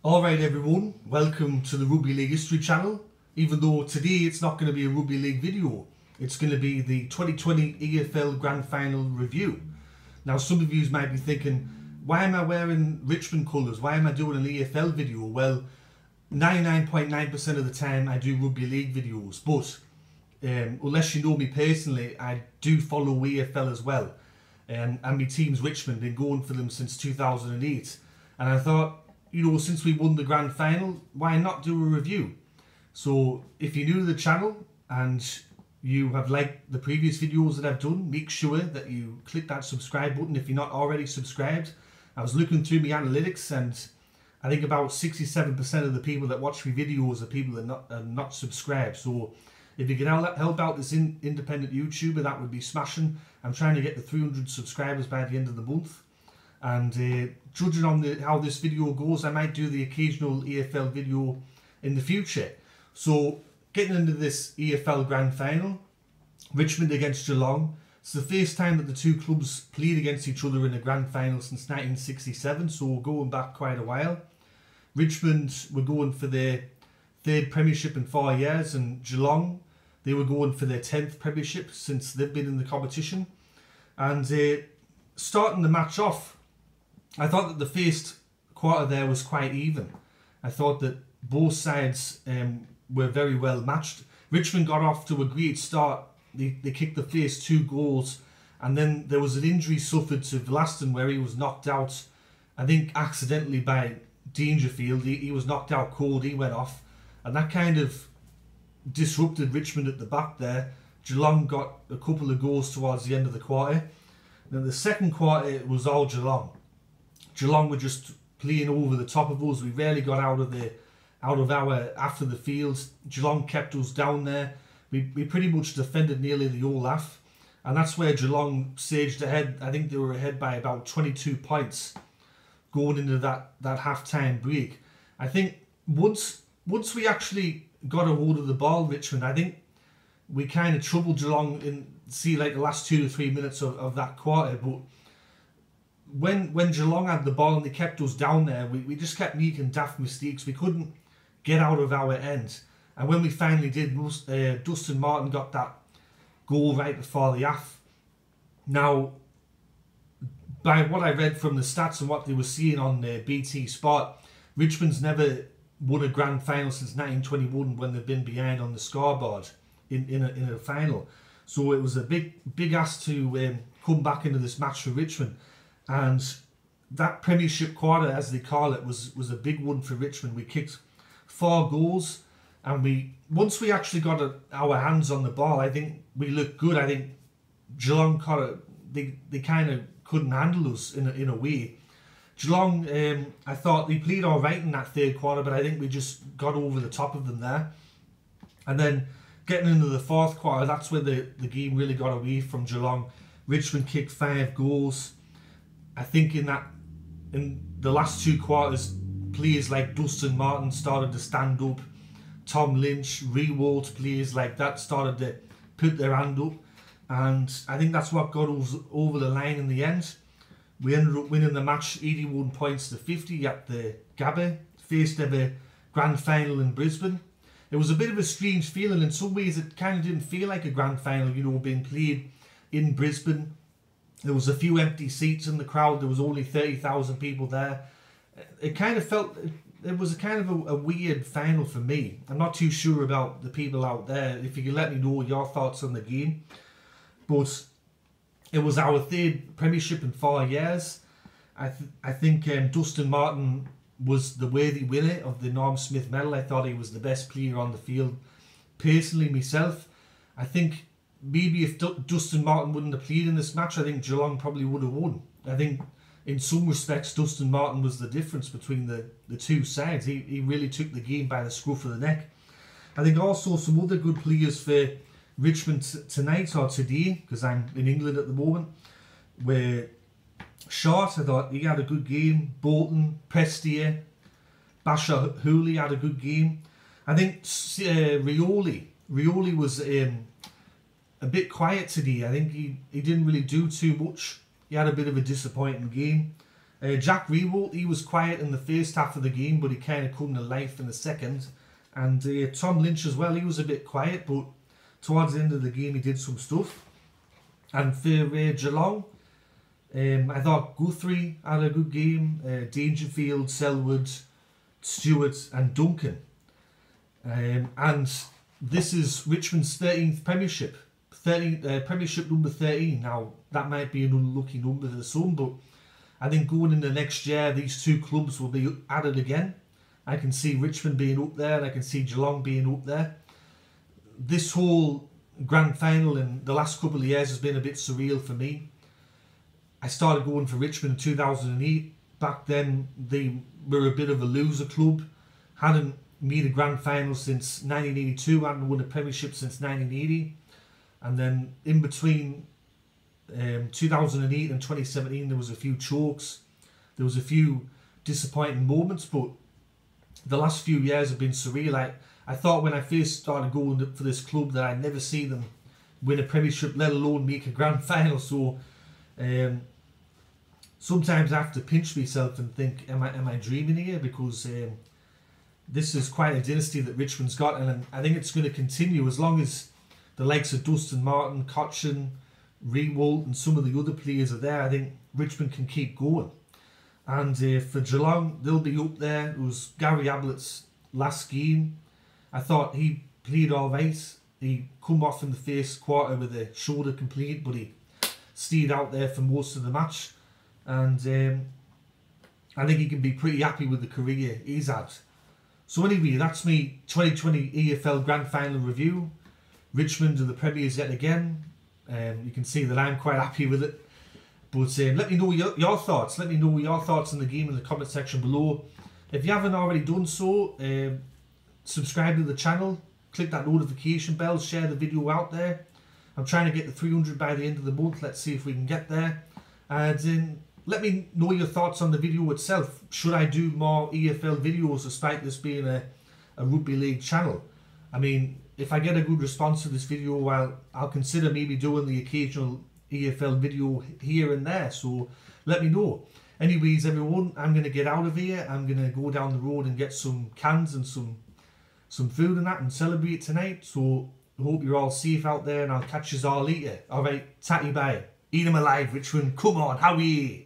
Alright everyone, welcome to the Rugby League History channel. Even though today it's not going to be a Rugby League video, it's going to be the 2020 AFL Grand Final review. Now some of you might be thinking, why am I wearing Richmond colours? Why am I doing an AFL video? Well, 99.9% of the time I do Rugby League videos, but unless you know me personally, I do follow AFL as well. And my team's Richmond, been going for them since 2008. And I thought, you know, since we won the grand final, why not do a review? So if you're new to the channel and you have liked the previous videos that I've done, make sure that you click that subscribe button if you're not already subscribed. I was looking through my analytics and I think about 67% of the people that watch my videos are people that are not subscribed. So if you can help out this independent YouTuber, that would be smashing. I'm trying to get to 300 subscribers by the end of the month. And judging on how this video goes, I might do the occasional AFL video in the future. So getting into this AFL Grand Final, Richmond against Geelong. It's the first time that the two clubs played against each other in a Grand Final since 1967, so going back quite a while. Richmond were going for their third premiership in 4 years, and Geelong, they were going for their 10th premiership since they've been in the competition. And starting the match off, I thought that the first quarter there was quite even. I thought that both sides were very well matched. Richmond got off to a great start. They kicked the first 2 goals, and then there was an injury suffered to Vlaston where he was knocked out, I think accidentally, by Dangerfield. He was knocked out cold, he went off, and that kind of disrupted Richmond at the back there. Geelong got a couple of goals towards the end of the quarter. Then the second quarter, it was all Geelong. Geelong were just playing over the top of us. We rarely got out of our after the fields. Geelong kept us down there. We pretty much defended nearly the whole half, and that's where Geelong surged ahead. I think they were ahead by about 22 points going into that half-time break. I think once we actually got a hold of the ball, Richmond, I think we kind of troubled Geelong in like the last 2 to 3 minutes of that quarter. But when Geelong had the ball and they kept us down there, we just kept making daft mistakes. We couldn't get out of our end. And when we finally did, Dustin Martin got that goal right before the half. Now, by what I read from the stats and what they were seeing on BT Sport, Richmond's never won a grand final since 1921 when they've been behind on the scoreboard in a final. So it was a big ask to come back into this match for Richmond. And that premiership quarter, as they call it, was a big one for Richmond. We kicked 4 goals, and once we actually got our hands on the ball, I think we looked good. I think Geelong they kind of couldn't handle us in a way. Geelong, I thought they played all right in that third quarter, but I think we just got over the top of them there. And then getting into the fourth quarter, that's where the game really got away from Geelong. Richmond kicked 5 goals. I think in the last 2 quarters, players like Dustin Martin started to stand up. Tom Lynch, Rewalt, players like that started to put their hand up. And I think that's what got us over the line in the end. We ended up winning the match 81 points to 50 at the Gabba, first ever grand final in Brisbane. It was a bit of a strange feeling. In some ways, it kind of didn't feel like a grand final, you know, being played in Brisbane. There was a few empty seats in the crowd. There was only 30,000 people there. It kind of felt, it was kind of a weird final for me. I'm not too sure about the people out there. If you can let me know your thoughts on the game. But it was our 3rd premiership in 4 years. I think Dustin Martin was the worthy winner of the Norm Smith medal. I thought he was the best player on the field. Personally, myself, I think maybe if Dustin Martin wouldn't have played in this match, I think Geelong probably would have won. I think in some respects, Dustin Martin was the difference between the two sides. He really took the game by the scruff of the neck. I think also some other good players for Richmond tonight or today, because I'm in England at the moment, were Short. I thought he had a good game. Bolton, Prestier, Basher Hooley had a good game. I think Rioli was a bit quiet today. I think he didn't really do too much. He had a bit of a disappointing game. Jack Rewalt, he was quiet in the first half of the game, but he kind of come to life in the second. And Tom Lynch as well, he was a bit quiet, but towards the end of the game he did some stuff. And for Geelong, I thought Guthrie had a good game. Dangerfield, Selwood, Stewart and Duncan. And this is Richmond's 13th premiership. Premiership number 13. Now, that might be an unlucky number for some, but I think going into next year, these two clubs will be added again. I can see Richmond being up there, and I can see Geelong being up there. This whole grand final in the last couple of years has been a bit surreal for me. I started going for Richmond in 2008. Back then, they were a bit of a loser club. Hadn't made a grand final since 1982, hadn't won a premiership since 1980. And then in between 2008 and 2017, there was a few chokes. There was a few disappointing moments, but the last few years have been surreal. I thought when I first started going for this club that I'd never see them win a premiership, let alone make a grand final. So sometimes I have to pinch myself and think, am I dreaming here? Because this is quite a dynasty that Richmond's got, and I think it's going to continue as long as the likes of Dustin Martin, Cochin, Rewalt and some of the other players are there. I think Richmond can keep going. And for Geelong, they'll be up there. It was Gary Ablett's last game. I thought he played all right. He come off in the first quarter with a shoulder complete, but he stayed out there for most of the match. And I think he can be pretty happy with the career he's had. So anyway, that's me 2020 AFL Grand Final review. Richmond are the Premiers yet again. You can see that I'm quite happy with it. But let me know your thoughts. Let me know your thoughts on the game in the comment section below. If you haven't already done so, subscribe to the channel. Click that notification bell. Share the video out there. I'm trying to get to 300 by the end of the month. Let's see if we can get there. And let me know your thoughts on the video itself. Should I do more EFL videos despite this being a rugby league channel? I mean, if I get a good response to this video, I'll consider maybe doing the occasional EFL video here and there. So let me know. Anyways, everyone, I'm going to get out of here. I'm going to go down the road and get some cans and some food and that and celebrate tonight. So I hope you're all safe out there, and I'll catch you all later. Alright, tatty bye. Eat 'em alive, Richmond. Come on, how are you?